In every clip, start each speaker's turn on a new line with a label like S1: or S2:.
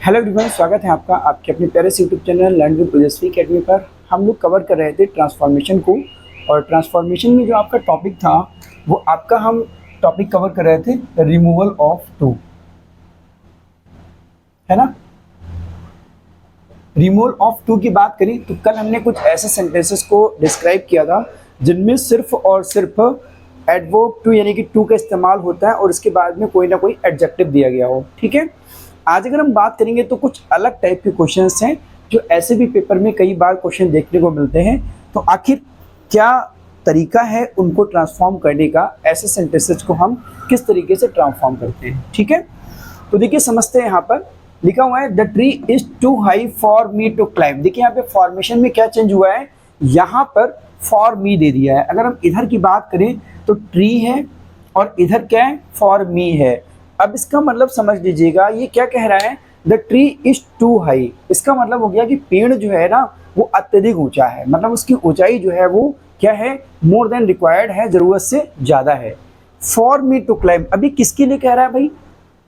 S1: Hello everyone, स्वागत है आपका आपके अपने प्यारे से यूट्यूब चैनल लर्न विद ओजस्वी अकेडमी पर। हम लोग कवर कर रहे थे ट्रांसफॉर्मेशन को, और ट्रांसफॉर्मेशन में जो आपका टॉपिक था वो आपका हम टॉपिक कवर कर रहे थे रिमूवल ऑफ टू, है ना। रिमूवल ऑफ टू की बात करें तो कल हमने कुछ ऐसे सेंटेंसेस को डिस्क्राइब किया था जिनमें सिर्फ और सिर्फ एडवर्ब टू यानी कि टू का इस्तेमाल होता है और उसके बाद में कोई ना कोई एडजेक्टिव दिया गया हो। ठीक है, आज अगर हम बात करेंगे तो कुछ अलग टाइप के क्वेश्चंस हैं जो ऐसे भी पेपर में कई बार क्वेश्चन देखने को मिलते हैं। तो आखिर क्या तरीका है उनको ट्रांसफॉर्म करने का, ऐसे सेंटेंसेस को हम किस तरीके से ट्रांसफॉर्म करते हैं। ठीक है, तो देखिए समझते हैं। यहाँ पर लिखा हुआ है the tree is too high for me to climb. देखिए यहाँ पे फॉर्मेशन में क्या चेंज हुआ है, यहाँ पर फॉर मी दे दिया है। अगर हम इधर की बात करें तो ट्री है और इधर क्या है, फॉर मी है। अब इसका मतलब समझ लीजिएगा, ये क्या कह रहा है, the tree is too high. इसका मतलब हो गया कि पेड़ जो है ना वो अत्यधिक ऊंचा है, मतलब उसकी ऊंचाई जो है वो क्या है, मोर देन रिक्वायर्ड है, जरूरत से ज्यादा है। फॉर मी टू क्लाइंब, अभी किसके लिए कह रहा है भाई,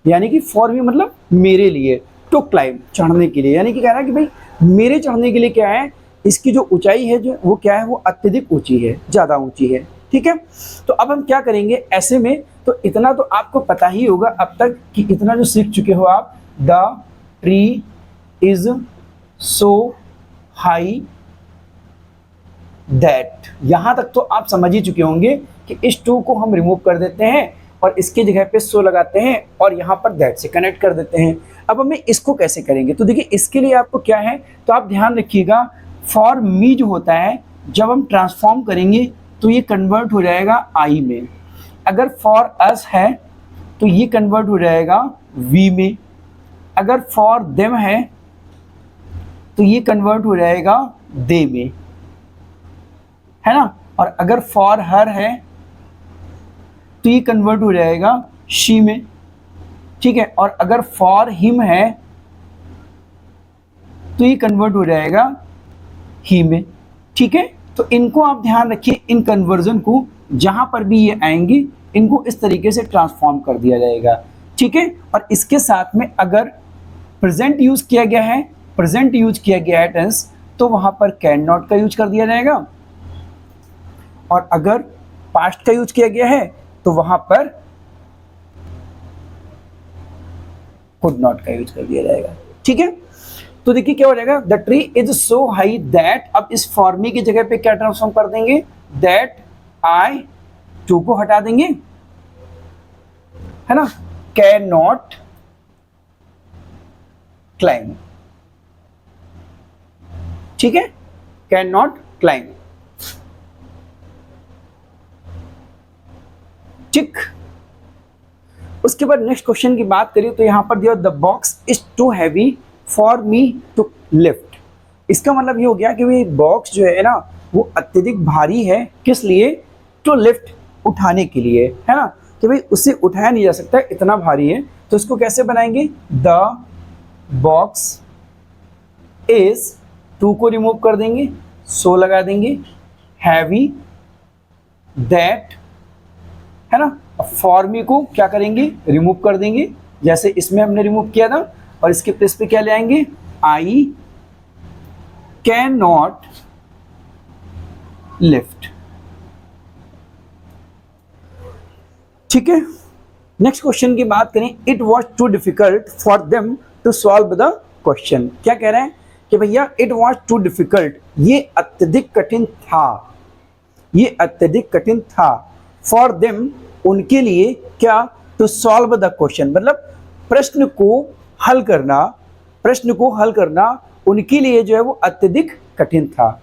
S1: यानी कि फॉर मी मतलब मेरे लिए, टू क्लाइंब चढ़ने के लिए, यानी कि कह रहा है कि भाई मेरे चढ़ने के लिए क्या है, इसकी जो ऊंचाई है जो वो क्या है, वो अत्यधिक ऊंची है, ज्यादा ऊंची है। ठीक है, तो अब हम क्या करेंगे ऐसे में, तो इतना तो आपको पता ही होगा अब तक कि इतना जो सीख चुके हो आप, the tree is so high that, यहां तक तो आप समझ ही चुके होंगे कि इस टू को हम रिमूव कर देते हैं और इसकी जगह पे सो लगाते हैं और यहाँ पर दैट से कनेक्ट कर देते हैं। अब हमें इसको कैसे करेंगे, तो देखिए इसके लिए आपको क्या है, तो आप ध्यान रखिएगा फॉर मी जो होता है जब हम ट्रांसफॉर्म करेंगे तो ये कन्वर्ट हो जाएगा आई में। अगर फॉर अस है तो ये कन्वर्ट हो जाएगा वी में। अगर फॉर देम है तो ये कन्वर्ट हो जाएगा दे में, है ना। और अगर फॉर हर है तो ये कन्वर्ट हो जाएगा शी में। ठीक है, और अगर फॉर हिम है तो ये कन्वर्ट हो जाएगा ही में। ठीक है, तो इनको आप ध्यान रखिए, इन कन्वर्जन को जहां पर भी ये आएंगे इनको इस तरीके से ट्रांसफॉर्म कर दिया जाएगा। ठीक है, और इसके साथ में अगर प्रेजेंट यूज किया गया है, प्रेजेंट यूज किया गया है टेंस, तो वहां पर कैन नॉट का यूज कर दिया जाएगा, और अगर पास्ट का यूज किया गया है तो वहां पर कुड नॉट का यूज कर दिया जाएगा। ठीक है, तो देखिए क्या हो जाएगा, the tree is so high that, अब इस फॉर मी की जगह पे क्या ट्रांसफॉर्म कर देंगे, दैट आई टू को हटा देंगे, है ना, कैन नॉट क्लाइंब। ठीक है, कैन नॉट क्लाइंब। ठीक, उसके बाद नेक्स्ट क्वेश्चन की बात करें तो यहां पर दिया the box is too heavy for me to lift. इसका मतलब ये हो गया कि ये बॉक्स जो है ना वो अत्यधिक भारी है, किस लिए, टू लिफ्ट उठाने के लिए, है ना, कि भाई उसे उठाया नहीं जा सकता, इतना भारी है। तो इसको कैसे बनाएंगे, द बॉक्स इज, टू को रिमूव कर देंगे, सो लगा देंगे, हैवी दैट, है ना, फॉर मी को क्या करेंगे, रिमूव कर देंगे जैसे इसमें हमने रिमूव किया था, और इसके प्लेस पे क्या ले आएंगे, आई कैन नॉट लिफ्ट। ठीक है, नेक्स्ट क्वेश्चन की बात करें, it was too difficult for them to solve the question. क्या कह रहे हैं कि भैया इट वॉज टू डिफिकल्ट, ये अत्यधिक कठिन था, ये अत्यधिक कठिन था, फॉर देम उनके लिए, क्या, टू सॉल्व द क्वेश्चन, मतलब प्रश्न को हल करना, प्रश्न को हल करना उनके लिए जो है वो अत्यधिक कठिन था।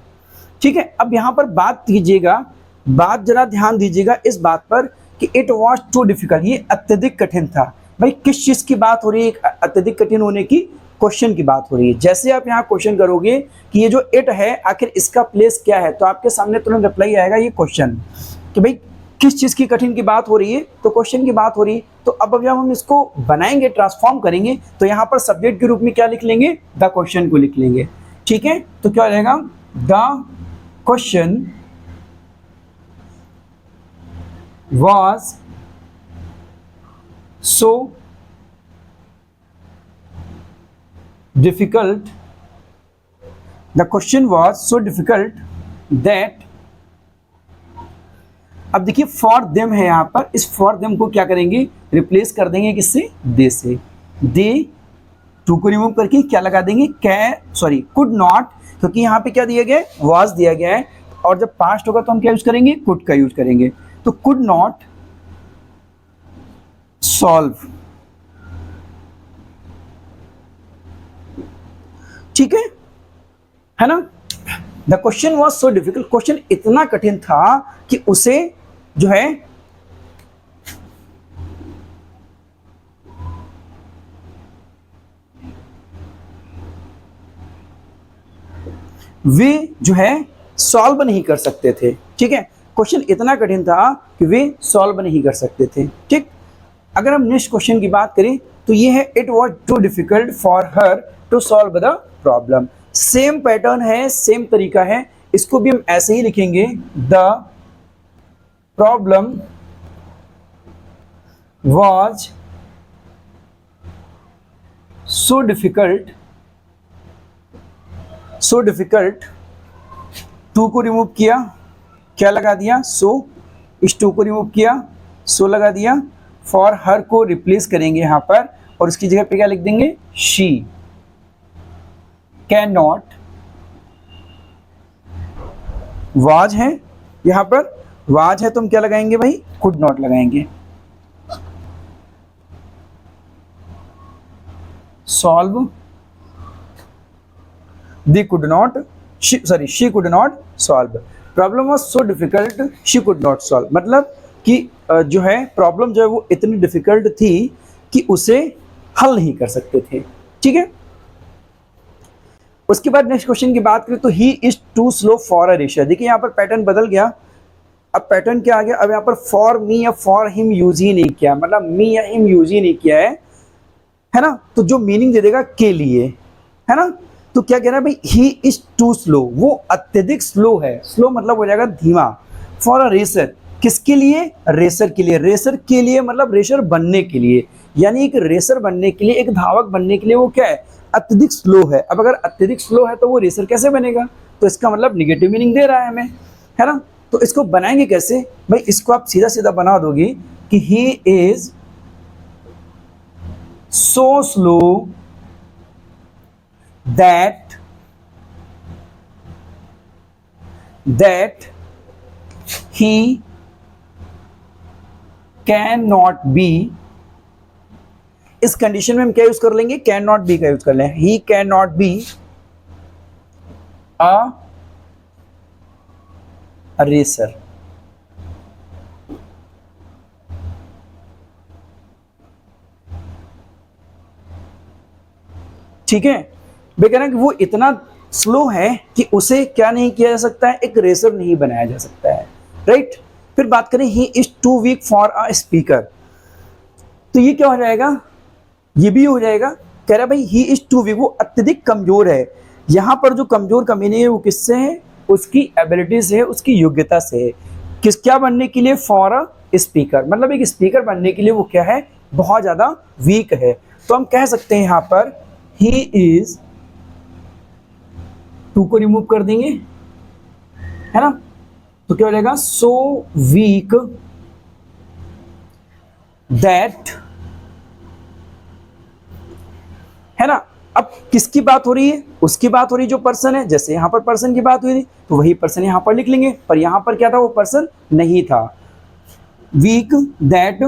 S1: ठीक है, अब यहां पर बात कीजिएगा, बात जरा ध्यान दीजिएगा इस बात पर कि इट वॉज टू डिफिकल्ट, ये अत्यधिक कठिन था। भाई किस चीज की बात हो रही है, अत्यधिक कठिन होने की, क्वेश्चन की बात हो रही है। जैसे आप यहाँ क्वेश्चन करोगे कि ये जो इट है आखिर इसका प्लेस क्या है, तो आपके सामने तुरंत रिप्लाई आएगा ये क्वेश्चन, कि भाई किस चीज की कठिन की बात हो रही है, तो क्वेश्चन की बात हो रही है। तो अब जब हम इसको बनाएंगे, ट्रांसफॉर्म करेंगे, तो यहाँ पर सब्जेक्ट के रूप में क्या लिख लेंगे, द क्वेश्चन को लिख लेंगे। ठीक है, तो क्या हो जाएगा, the question was so difficult, the question was so difficult that, अब देखिए फॉर देम है यहां पर, इस फॉर देम को क्या करेंगे, रिप्लेस कर देंगे किससे, दे से। दे टू को रिमूव करके क्या लगा देंगे, कुड नॉट, क्योंकि यहां पे क्या दिया गया है, वाज दिया गया है, और जब पास्ट होगा तो हम क्या यूज करेंगे, कुड का यूज करेंगे। तो कुड नॉट सॉल्व, ठीक है ना। The question was so difficult, question इतना कठिन था कि उसे जो है वे जो है सॉल्व नहीं कर सकते थे, ठीक है। क्वेश्चन इतना कठिन था कि वे सॉल्व नहीं कर सकते थे, ठीक। अगर हम नेक्स्ट क्वेश्चन की बात करें तो ये है, it was too difficult for her to solve the problem. Same pattern है, सेम तरीका है, इसको भी हम ऐसे ही लिखेंगे, the problem was so difficult, too को रिमूव किया, क्या लगा दिया, सो, इस टू को रिमूव किया, सो लगा दिया, फॉर हर को रिप्लेस करेंगे यहां पर, और उसकी जगह पे क्या लिख देंगे, शी कैन नॉट, वाज है यहां पर, वाज है तो हम क्या लगाएंगे भाई, कुड नॉट लगाएंगे। Solve, they could not, she could not solve, problem was so difficult she could not solve, मतलब कि जो है प्रॉब्लम जो है वो इतनी डिफिकल्ट थी कि उसे हल नहीं कर सकते थे, ठीक है। उसके बाद नेक्स्ट क्वेश्चन की बात करें तो he is too slow for a racer. देखिए यहाँ पर पैटर्न बदल गया, अब पैटर्न क्या आ गया, अब यहाँ पर फॉर मी या फॉर हिम यूज ही नहीं किया, मतलब मी या हिम यूज ही नहीं किया है ना। तो जो मीनिंग दे देगा के लिए, है ना। तो क्या कह रहा है भाई, ही इज टू स्लो, वो अत्यधिक स्लो है, स्लो मतलब हो जाएगा धीमा, फॉर अ रेसर, किसके लिए, रेसर के लिए, रेसर के लिए मतलब रेसर बनने के लिए, यानी एक रेसर बनने के लिए, एक धावक बनने के लिए वो क्या है, अत्यधिक स्लो है। अब अगर अत्यधिक स्लो है तो वो रेसर कैसे बनेगा, तो इसका मतलब निगेटिव मीनिंग दे रहा है हमें, है ना। तो इसको बनाएंगे कैसे भाई, इसको आप सीधा सीधा बना दोगे कि he is so slow that he can not B, इस कंडीशन में हम क्या यूज कर लेंगे, कैन नॉट बी का यूज कर लें, ही can not be a racer, ठीक है। वे कह रहे हैं कि वो इतना स्लो है कि उसे क्या नहीं किया जा सकता है, एक रेसर नहीं बनाया जा सकता है, राइट। फिर बात करें he is too weak for a speaker, तो ये क्या हो जाएगा, ये भी हो जाएगा, कह रहा है भाई ही इज टू वीक, वो अत्यधिक कमजोर है। यहां पर जो कमजोर का मीनिंग है वो किससे है, उसकी एबिलिटी से है, उसकी योग्यता से है। क्या बनने के लिए, फॉर अ स्पीकर, मतलब एक स्पीकर बनने के लिए वो क्या है, बहुत ज्यादा वीक है। तो हम कह सकते हैं यहां पर ही इज, टू को रिमूव कर देंगे, है ना, तो क्या हो जाएगा, सो वीक दैट, है ना। अब किसकी बात हो रही है, उसकी बात हो रही है, जो पर्सन है, जैसे यहां पर पर्सन की बात हुई थी तो वही पर्सन यहां पर लिख लेंगे, पर यहां पर क्या था, वो पर्सन नहीं था। Weak that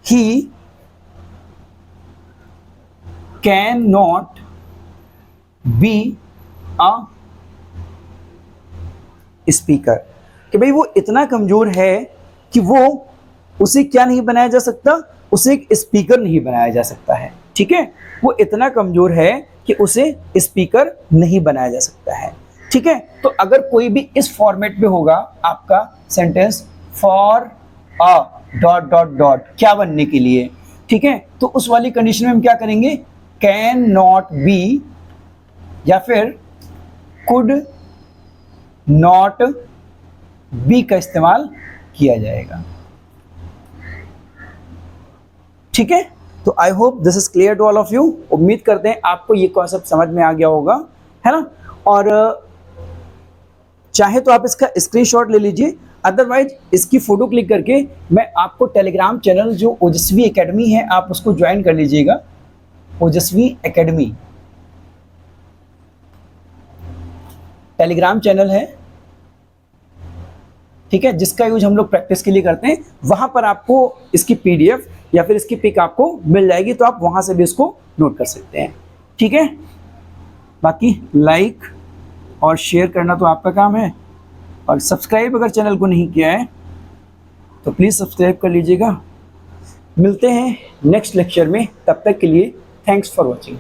S1: he can not be a speaker, कि भाई वो इतना कमजोर है कि वो, उसे क्या नहीं बनाया जा सकता, उसे एक स्पीकर नहीं बनाया जा सकता है, ठीक है। वो इतना कमजोर है कि उसे स्पीकर नहीं बनाया जा सकता है, ठीक है। तो अगर कोई भी इस फॉर्मेट में होगा आपका sentence, for a dot dot dot, क्या बनने के लिए, ठीक है, तो उस वाली कंडीशन में हम क्या करेंगे, कैन नॉट बी या फिर कुड नॉट बी का इस्तेमाल किया जाएगा, ठीक है। तो I hope this is clear to all of you. उम्मीद करते हैं आपको ये कॉन्सेप्ट समझ में आ गया होगा, है ना। और चाहे तो आप इसका स्क्रीनशॉट ले लीजिए, अदरवाइज इसकी फोटो क्लिक करके मैं आपको टेलीग्राम चैनल जो ओजस्वी एकेडमी है आप उसको ज्वाइन कर लीजिएगा। ओजस्वी एकेडमी टेलीग्राम चैनल है, ठीक है, जिसका यूज हम लोग प्रैक्टिस के लिए करते हैं। वहां पर आपको इसकी पीडीएफ या फिर इसकी पिक आपको मिल जाएगी, तो आप वहां से भी इसको नोट कर सकते हैं, ठीक है। बाकी लाइक और शेयर करना तो आपका काम है, और सब्सक्राइब अगर चैनल को नहीं किया है तो प्लीज़ सब्सक्राइब कर लीजिएगा। मिलते हैं नेक्स्ट लेक्चर में, तब तक के लिए थैंक्स फॉर वॉचिंग।